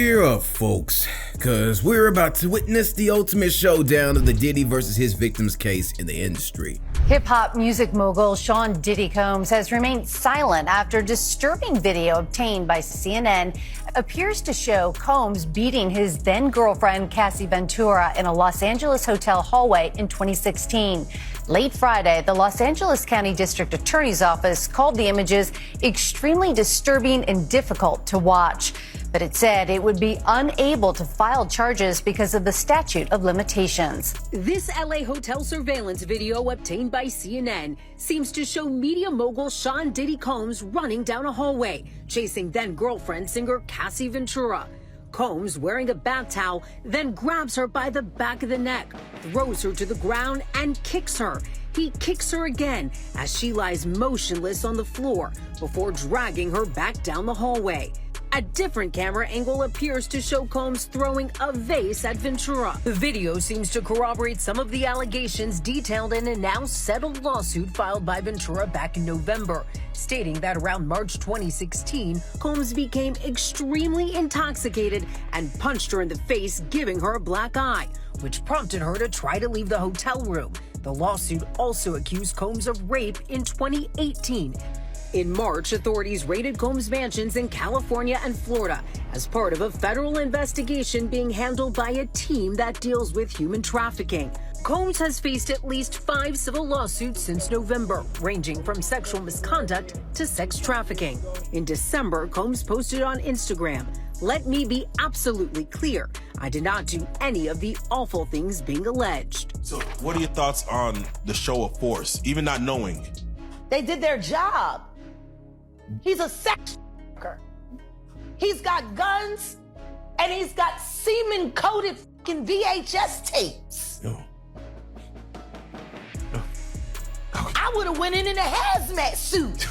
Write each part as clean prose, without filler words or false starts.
Cheer up, folks, because we're about to witness the ultimate showdown of the Diddy versus his victims case in the industry. Hip-hop music mogul Sean Diddy Combs has remained silent after disturbing video obtained by CNN appears to show Combs beating his then-girlfriend Cassie Ventura in a Los Angeles hotel hallway in 2016. Late Friday, the Los Angeles County District Attorney's Office called the images extremely disturbing and difficult to watch. But it said it would be unable to file charges because of the statute of limitations. This LA hotel surveillance video obtained by CNN seems to show media mogul Sean Diddy Combs running down a hallway, chasing then-girlfriend singer Cassie Ventura. Combs, wearing a bath towel, then grabs her by the back of the neck, throws her to the ground, and kicks her. He kicks her again as she lies motionless on the floor before dragging her back down the hallway. A different camera angle appears to show Combs throwing a vase at Ventura. The video seems to corroborate some of the allegations detailed in a now settled lawsuit filed by Ventura back in November, stating that around March 2016, Combs became extremely intoxicated and punched her in the face, giving her a black eye, which prompted her to try to leave the hotel room. The lawsuit also accused Combs of rape in 2018. In March, authorities raided Combs' mansions in California and Florida as part of a federal investigation being handled by a team that deals with human trafficking. Combs has faced at least 5 civil lawsuits since November, ranging from sexual misconduct to sex trafficking. In December, Combs posted on Instagram, "Let me be absolutely clear. I did not do any of the awful things being alleged." So what are your thoughts on the show of force, even not knowing? They did their job. He's a sex worker. He's got guns and he's got semen-coated fucking VHS tapes. No. I would have went in a hazmat suit.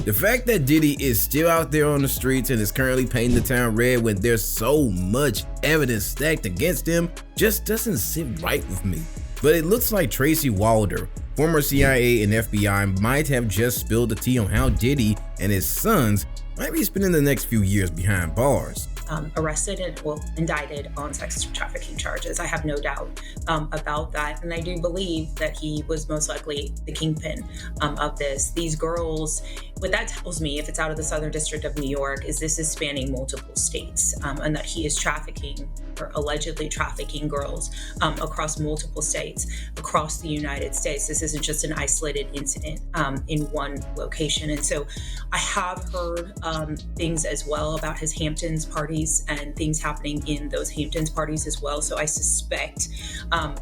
The fact that Diddy is still out there on the streets and is currently painting the town red when there's so much evidence stacked against him just doesn't sit right with me. But it looks like Tracy Walder, former CIA and FBI, might have just spilled the tea on how Diddy and his sons might be spending the next few years behind bars. Arrested and indicted on sex trafficking charges. I have no doubt about that. And I do believe that he was most likely the kingpin of this. These girls, what that tells me, if it's out of the Southern District of New York, is this is spanning multiple states and that he is trafficking or allegedly trafficking girls across multiple states, across the United States. This isn't just an isolated incident in one location. And so I have heard things as well about his Hamptons parties and things happening in those Hamptons parties as well. So I suspect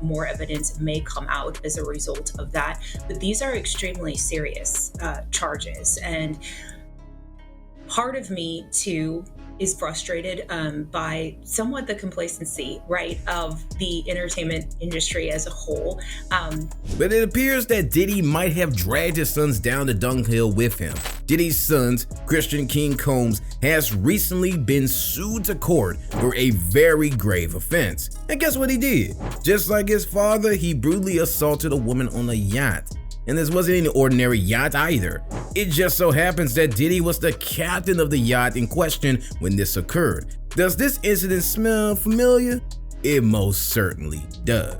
more evidence may come out as a result of that. But these are extremely serious charges. And part of me too is frustrated by somewhat the complacency, right, of the entertainment industry as a whole. But it appears that Diddy might have dragged his sons down the dunghill with him. Diddy's sons, Christian King Combs, has recently been sued to court for a very grave offense. And guess what he did? Just like his father, he brutally assaulted a woman on a yacht. And this wasn't any ordinary yacht either. It just so happens that Diddy was the captain of the yacht in question when this occurred. Does this incident smell familiar? It most certainly does.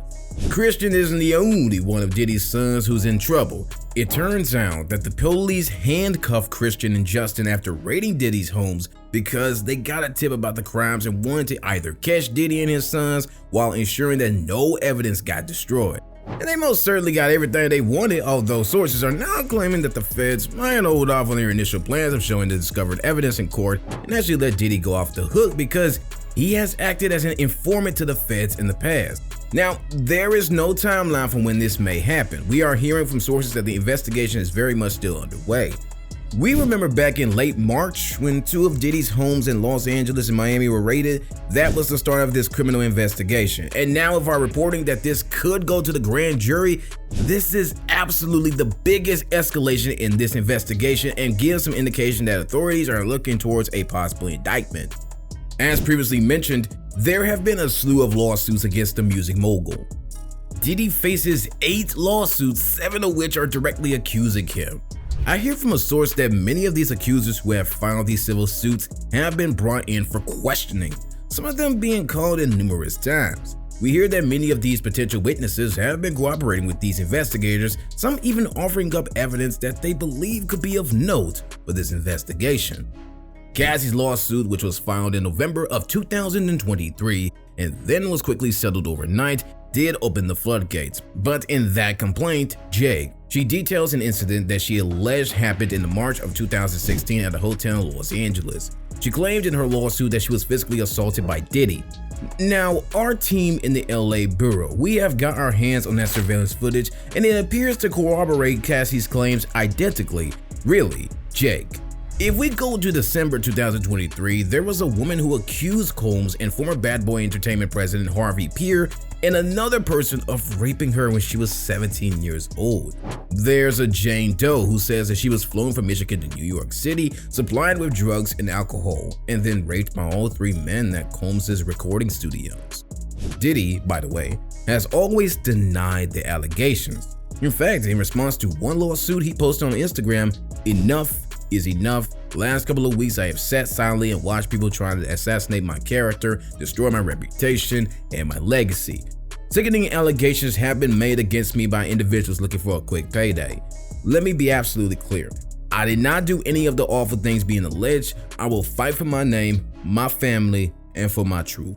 Christian isn't the only one of Diddy's sons who's in trouble. It turns out that the police handcuffed Christian and Justin after raiding Diddy's homes because they got a tip about the crimes and wanted to either catch Diddy and his sons while ensuring that no evidence got destroyed. And they most certainly got everything they wanted, although sources are now claiming that the feds might hold off on their initial plans of showing the discovered evidence in court and actually let Diddy go off the hook because he has acted as an informant to the feds in the past. Now, there is no timeline for when this may happen. We are hearing from sources that the investigation is very much still underway. We remember back in late March when 2 of Diddy's homes in Los Angeles and Miami were raided. That was the start of this criminal investigation. And now if our reporting that this could go to the grand jury, this is absolutely the biggest escalation in this investigation and gives some indication that authorities are looking towards a possible indictment. As previously mentioned, there have been a slew of lawsuits against the music mogul. Diddy faces 8 lawsuits, 7 of which are directly accusing him. I hear from a source that many of these accusers who have filed these civil suits have been brought in for questioning. some of them being called in numerous times. We hear that many of these potential witnesses have been cooperating with these investigators, some even offering up evidence that they believe could be of note for this investigation. Cassie's lawsuit, which was filed in November of 2023 and then was quickly settled overnight, did open the floodgates. But in that complaint, she details an incident that she alleged happened in March of 2016 at a hotel in Los Angeles. She claimed in her lawsuit that she was physically assaulted by Diddy. Now, our team in the LA Bureau, we have got our hands on that surveillance footage, and it appears to corroborate Cassie's claims identically. Really, Jake. If we go to December 2023, there was a woman who accused Combs and former Bad Boy Entertainment president Harvey Peer and another person of raping her when she was 17 years old. There's a Jane Doe who says that she was flown from Michigan to New York City, supplied with drugs and alcohol, and then raped by all three men at Combs' recording studios. Diddy, by the way, has always denied the allegations. In fact, in response to one lawsuit he posted on Instagram, "Enough is enough. Last couple of weeks I have sat silently and watched people trying to assassinate my character, destroy my reputation, and my legacy. Sickening allegations have been made against me by individuals looking for a quick payday. Let me be absolutely clear. I did not do any of the awful things being alleged. I will fight for my name, my family, and for my truth."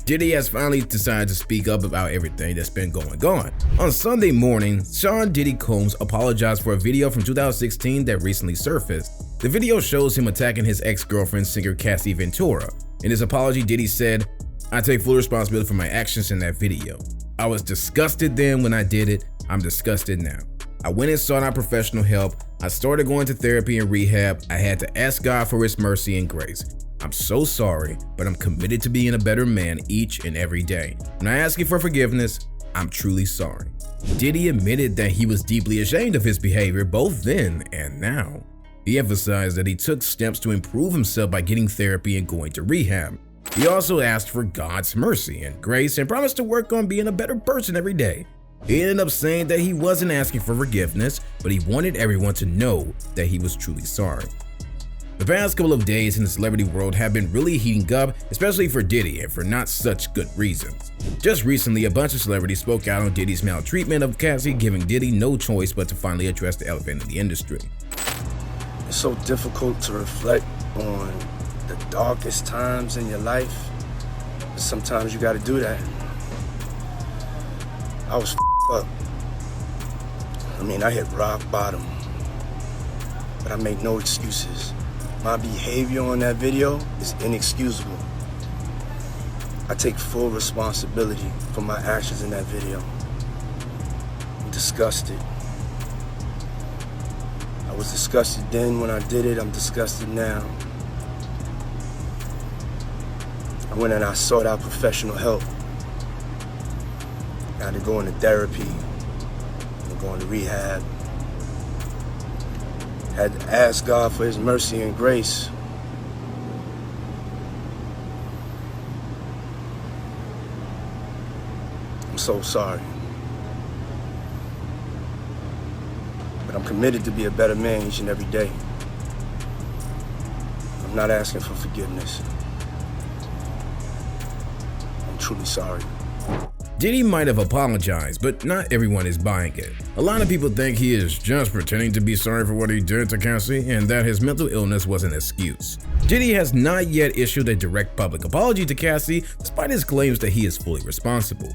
Diddy has finally decided to speak up about everything that's been going on. On Sunday morning, Sean Diddy Combs apologized for a video from 2016 that recently surfaced. The video shows him attacking his ex-girlfriend, singer Cassie Ventura. In his apology, Diddy said, "I take full responsibility for my actions in that video. I was disgusted then when I did it. I'm disgusted now. I went and sought out professional help. I started going to therapy and rehab. I had to ask God for his mercy and grace. I'm so sorry, but I'm committed to being a better man each and every day. When I ask you for forgiveness, I'm truly sorry." Diddy admitted that he was deeply ashamed of his behavior both then and now. He emphasized that he took steps to improve himself by getting therapy and going to rehab. He also asked for God's mercy and grace and promised to work on being a better person every day. He ended up saying that he wasn't asking for forgiveness, but he wanted everyone to know that he was truly sorry. The past couple of days in the celebrity world have been really heating up, especially for Diddy, and for not such good reasons. Just recently, a bunch of celebrities spoke out on Diddy's maltreatment of Cassie, giving Diddy no choice but to finally address the elephant in the industry. It's so difficult to reflect on the darkest times in your life, but sometimes you gotta do that. I was up. I hit rock bottom, but I made no excuses. My behavior on that video is inexcusable. I take full responsibility for my actions in that video. I'm disgusted. I was disgusted then when I did it. I'm disgusted now. I went and I sought out professional help. I had to go into therapy, and go into rehab. Had to ask God for his mercy and grace. I'm so sorry. But I'm committed to be a better man each and every day. I'm not asking for forgiveness. I'm truly sorry. Diddy might have apologized, but not everyone is buying it. A lot of people think he is just pretending to be sorry for what he did to Cassie and that his mental illness was an excuse. Diddy has not yet issued a direct public apology to Cassie, despite his claims that he is fully responsible.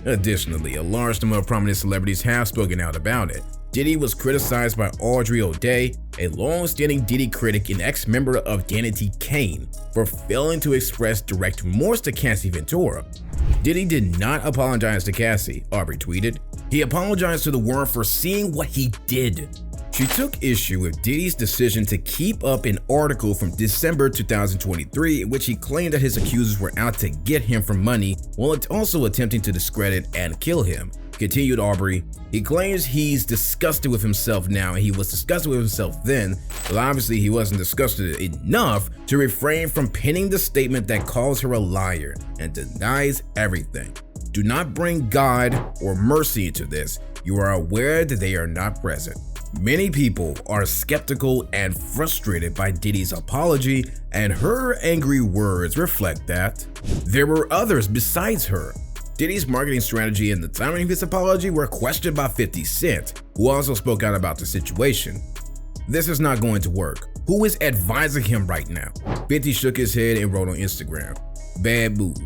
Additionally, a large number of prominent celebrities have spoken out about it. Diddy was criticized by Audrey O'Day, a long-standing Diddy critic and ex-member of Danity Kane, for failing to express direct remorse to Cassie Ventura. Diddy did not apologize to Cassie, Aubrey tweeted. He apologized to the world for seeing what he did. She took issue with Diddy's decision to keep up an article from December 2023 in which he claimed that his accusers were out to get him for money while also attempting to discredit and kill him. Continued Aubrey, he claims he's disgusted with himself now and he was disgusted with himself then, but obviously he wasn't disgusted enough to refrain from penning the statement that calls her a liar and denies everything. Do not bring God or mercy into this. You are aware that they are not present. Many people are skeptical and frustrated by Diddy's apology, and her angry words reflect that. There were others besides her. Diddy's marketing strategy and the timing of his apology were questioned by 50 Cent, who also spoke out about the situation. "This is not going to work. Who is advising him right now?" 50 shook his head and wrote on Instagram, "Bad move."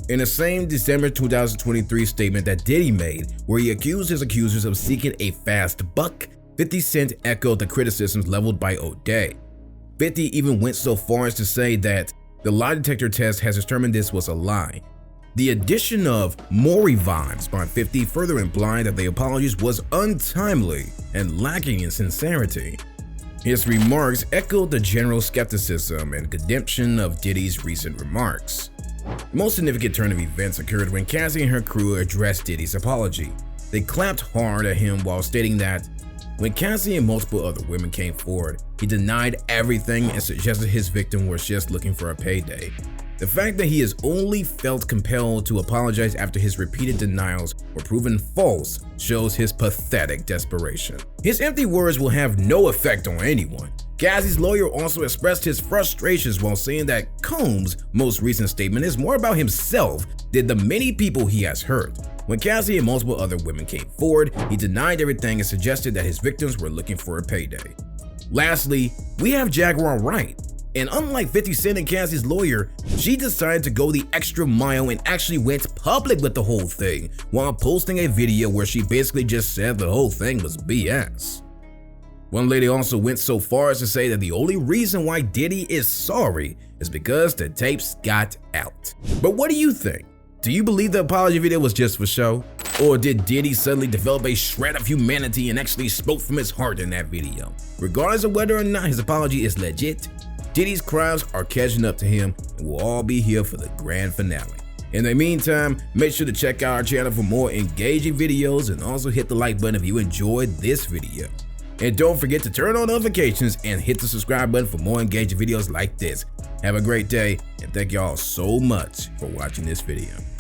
In the same December 2023 statement that Diddy made, where he accused his accusers of seeking a fast buck, 50 Cent echoed the criticisms leveled by O'Day. 50 even went so far as to say that the lie detector test has determined this was a lie. The addition of Maury vibes by 50 further implied that the apologies was untimely and lacking in sincerity. His remarks echoed the general skepticism and condemnation of Diddy's recent remarks. The most significant turn of events occurred when Cassie and her crew addressed Diddy's apology. They clapped hard at him while stating that when Cassie and multiple other women came forward, he denied everything and suggested his victim was just looking for a payday. The fact that he has only felt compelled to apologize after his repeated denials were proven false shows his pathetic desperation. His empty words will have no effect on anyone. Cassie's lawyer also expressed his frustrations while saying that Combs' most recent statement is more about himself than the many people he has hurt. When Cassie and multiple other women came forward, he denied everything and suggested that his victims were looking for a payday. Lastly, we have Jaguar Wright. And unlike 50 Cent and Cassie's lawyer, she decided to go the extra mile and actually went public with the whole thing while posting a video where she basically just said the whole thing was BS. One lady also went so far as to say that the only reason why Diddy is sorry is because the tapes got out. But what do you think? Do you believe the apology video was just for show? Or did Diddy suddenly develop a shred of humanity and actually spoke from his heart in that video? Regardless of whether or not his apology is legit, Diddy's crimes are catching up to him and we'll all be here for the grand finale. In the meantime, make sure to check out our channel for more engaging videos and also hit the like button if you enjoyed this video. And don't forget to turn on notifications and hit the subscribe button for more engaging videos like this. Have a great day and thank y'all so much for watching this video.